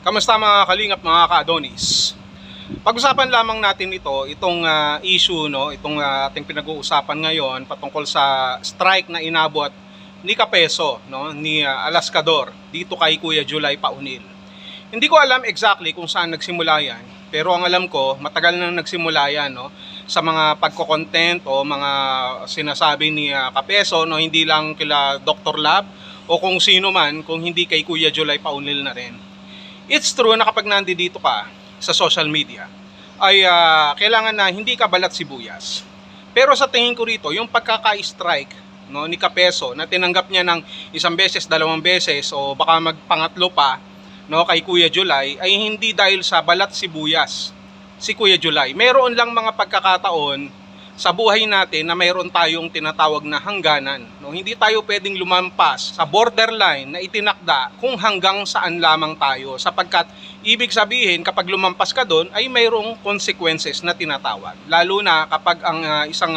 Kamusta mga kalingap, mga ka-Adonis? Pag-usapan lamang natin itong issue, no, itong ating pinag-uusapan ngayon patungkol sa strike na inabot ni Kapeso, no, ni Alascador dito kay Kuya July Paunil. Hindi ko alam exactly kung saan nagsimula yan, pero ang alam ko, matagal na nagsimula yan, no, sa mga pagko-content o mga sinasabi ni Kapeso, no, hindi lang kila Dr. Lab o kung sino man, kung hindi kay Kuya July Paunil na rin. It's true na kapag nandito ka sa social media, ay kailangan na hindi ka balat sibuyas. Pero sa tingin ko rito, yung pagkaka-strike, no, ni Kapeso na tinanggap niya ng isang beses, dalawang beses, o baka magpangatlo pa, no, kay Kuya July, ay hindi dahil sa balat sibuyas si Kuya July. Meron lang mga pagkakataon sa buhay natin na mayroon tayong tinatawag na hangganan. No? Hindi tayo pwedeng lumampas sa borderline na itinakda kung hanggang saan lamang tayo. Sapagkat ibig sabihin kapag lumampas ka doon ay mayroong consequences na tinatawag. Lalo na kapag ang isang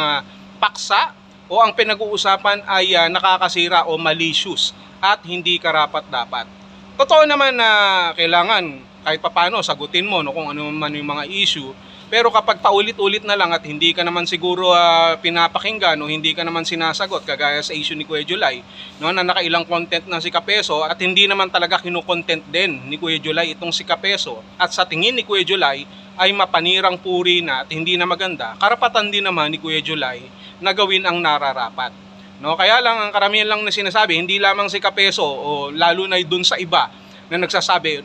paksa o ang pinag-uusapan ay nakakasira o malicious at hindi karapat-dapat. Totoo naman na kailangan kahit papano sagutin mo, no, kung ano man yung mga issue. Pero kapag paulit-ulit na lang at hindi ka naman siguro pinapakinggan o hindi ka naman sinasagot, kagaya sa issue ni Kuya July, no, na nakailang content na si Kapeso at hindi naman talaga kinukontent din ni Kuya July itong si Kapeso, at sa tingin ni Kuya July ay mapanirang puri na at hindi na maganda, karapatan din naman ni Kuya July na gawin ang nararapat. No, kaya lang ang karamihan lang na sinasabi, hindi lamang si Kapeso o lalo na dun sa iba na nagsasabi,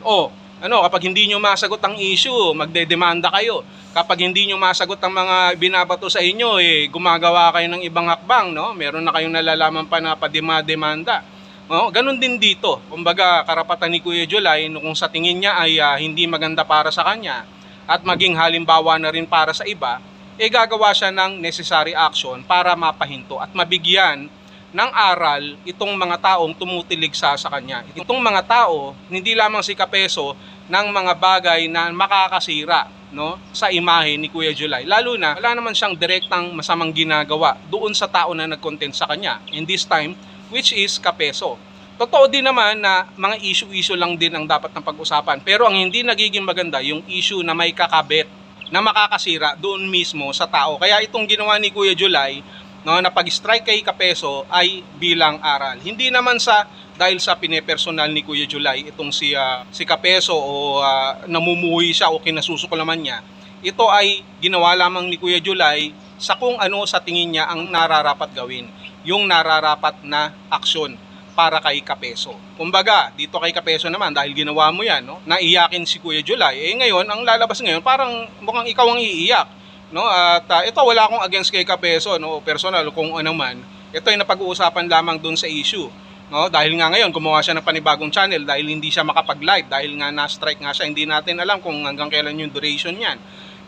kapag hindi nyo masagot ang issue, magdedemanda kayo. Kapag hindi nyo masagot ang mga binabato sa inyo, gumagawa kayo ng ibang hakbang, no? Meron na kayong nalalaman pa na padema-demanda. No? Ganun din dito. Kumbaga, karapatan ni Kuya July, no, kung sa tingin niya ay hindi maganda para sa kanya at maging halimbawa na rin para sa iba, gagawa siya ng necessary action para mapahinto at mabigyan ng aral itong mga taong tumutilig sa kanya. Itong mga tao, hindi lamang si Kapeso, ng mga bagay na makakasira, no, sa imahe ni Kuya July. Lalo na, wala naman siyang direktang masamang ginagawa doon sa tao na nag-content sa kanya. In this time, which is Kapeso. Totoo din naman na mga issue-issue lang din ang dapat ng pag-usapan. Pero ang hindi nagiging maganda, yung issue na may kakabit, na makakasira doon mismo sa tao. Kaya itong ginawa ni Kuya July, no, na pag-strike kay Kapeso ay bilang aral. Hindi naman dahil sa pinepersonal ni Kuya July itong si Kapeso o namumuhi siya o kinasusuko naman niya. Ito ay ginawa lamang ni Kuya July sa kung ano sa tingin niya ang nararapat gawin. Yung nararapat na aksyon para kay Kapeso. Kumbaga, dito kay Kapeso naman, dahil ginawa mo yan, no, naiyakin si Kuya July, ngayon, ang lalabas ngayon, parang mukhang ikaw ang iiyak. No, at ito wala akong against kay Kapeso, no, personal kung ano man. Ito ay napag-uusapan lamang doon sa issue, no, dahil nga ngayon gumawa siya ng panibagong channel dahil hindi siya makapag-live dahil nga na-strike nga siya. Hindi natin alam kung hanggang kailan yung duration niyan.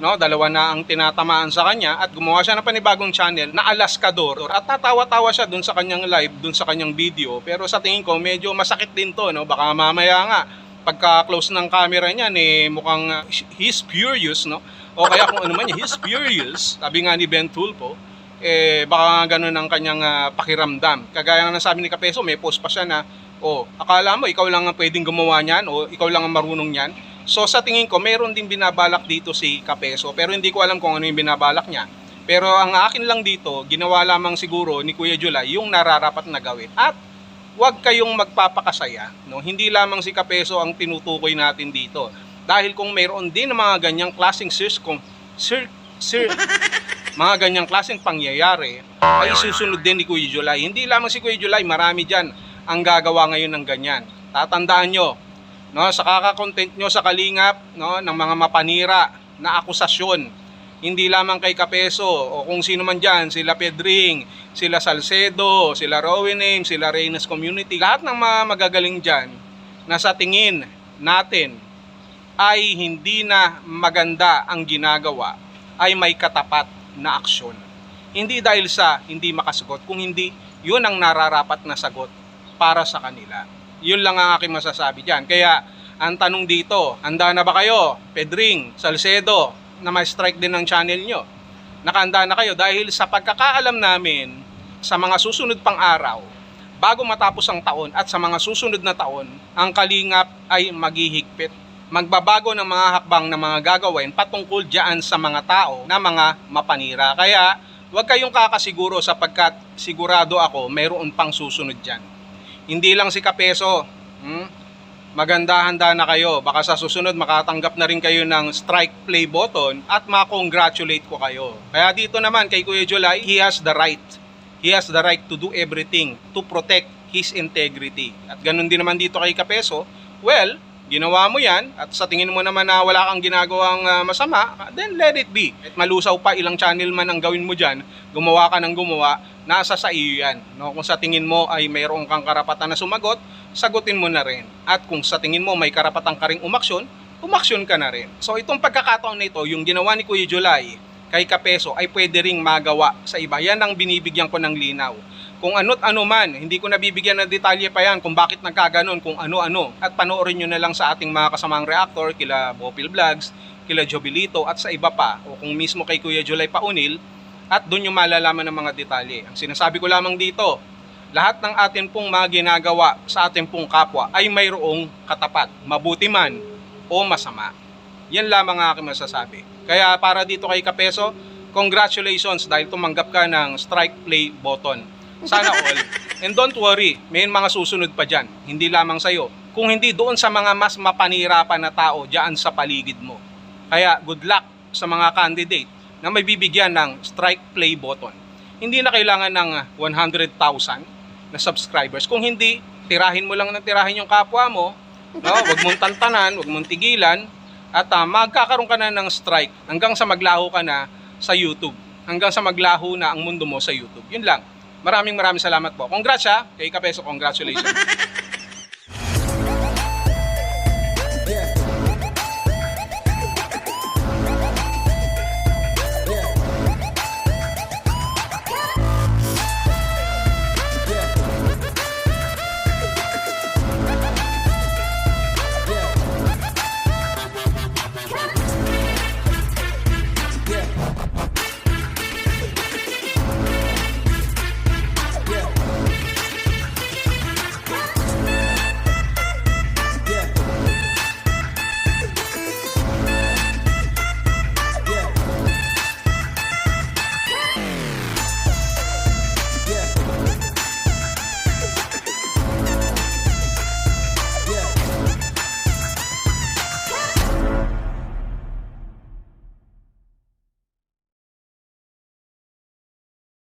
No, dalawa na ang tinatamaan sa kanya at gumawa siya ng panibagong channel na Alascador. At tatawa-tawa siya doon sa kanyang live, doon sa kanyang video. Pero sa tingin ko medyo masakit din 'to, no. Baka mamaya nga pagka-close ng camera niyan mukhang he's furious, no. O kaya kung ano man niya, he's furious, sabi nga ni Ben Tulpo, baka ganun ang kanyang pakiramdam. Kagaya nga nasabi ni Kapeso, may post pa siya na, akala mo ikaw lang ang pwedeng gumawa niyan o ikaw lang ang marunong niyan. So sa tingin ko, meron din binabalak dito si Kapeso, pero hindi ko alam kung ano yung binabalak niya. Pero ang akin lang dito, ginawa lamang siguro ni Kuya July yung nararapat na gawin. At huwag kayong magpapakasaya, no? Hindi lamang si Kapeso ang tinutukoy natin dito. Dahil kung mayroon din mga ganyang klaseng mga ganyang klaseng pangyayari, ay susunod din ni Kuya July. Hindi lamang si Kuya July, marami dyan ang gagawa ngayon ng ganyan. Tatandaan nyo, no, sa kaka-content nyo sa Kalingap, no, ng mga mapanira na akusasyon, hindi lamang kay Kapeso o kung sino man dyan, sila Pedring, sila Salcedo, sila Rowenem, sila Reynes Community, lahat ng mga magagaling dyan na sa tingin natin ay hindi na maganda ang ginagawa, ay may katapat na aksyon. Hindi dahil sa hindi makasagot, kung hindi yun ang nararapat na sagot para sa kanila. Yun lang ang aking masasabi dyan. Kaya ang tanong dito, handa na ba kayo, Pedring, Salcedo, na ma-strike din ng channel nyo? Nakahanda na kayo dahil sa pagkakaalam namin sa mga susunod pang araw, bago matapos ang taon at sa mga susunod na taon, ang Kalingap ay maghihigpit magbabago ng mga hakbang na mga gagawin patungkol diyan sa mga tao na mga mapanira. Kaya huwag kayong kakasiguro sapagkat sigurado ako mayroon pang susunod diyan. Hindi lang si Kapeso. Maganda-handa na kayo. Baka sa susunod makatanggap na rin kayo ng strike play button at makongratulate ko kayo. Kaya dito naman kay Kuya July, he has the right. He has the right to do everything to protect his integrity. At ganun din naman dito kay Kapeso. Well, ginawa mo yan at sa tingin mo naman na wala kang ginagawang masama, then let it be. At malusaw pa ilang channel man ang gawin mo dyan, gumawa ka ng gumawa, nasa sa iyo yan. No? Kung sa tingin mo ay mayroon kang karapatan na sumagot, sagutin mo na rin. At kung sa tingin mo may karapatan ka ring umaksyon, umaksyon ka na rin. So itong pagkakataon na ito, yung ginawa ni Kuya July kay Kapeso ay pwede ring magawa sa iba. Yan ang binibigyan ko ng linaw. Kung ano't ano man, hindi ko nabibigyan ng detalye pa yan kung bakit nagkaganon, kung ano-ano. At panoorin nyo na lang sa ating mga kasamang reactor, kila Bopil Vlogs, kila Jobilito at sa iba pa. O kung mismo kay Kuya July Paunil, at doon yung malalaman ng mga detalye. Ang sinasabi ko lamang dito, lahat ng atin pong mga ginagawa sa ating pong kapwa ay mayroong katapat, mabuti man o masama. Yan lamang ang aking masasabi. Kaya para dito kay Kapeso, congratulations dahil tumanggap ka ng strike play button. Sana all. And don't worry, may mga susunod pa dyan. Hindi lamang sa'yo. Kung hindi doon sa mga mas mapanira pa na tao dyan sa paligid mo. Kaya good luck sa mga candidate na may bibigyan ng strike play button. Hindi na kailangan ng 100,000 na subscribers. Kung hindi, tirahin mo lang ng tirahin yung kapwa mo. No? Huwag mong tantanan, huwag mong tigilan. At magkakaroon ka na ng strike hanggang sa maglaho ka na sa YouTube. Hanggang sa maglaho na ang mundo mo sa YouTube. Yun lang. Maraming salamat po. Congrats kay Kapeso, congratulations.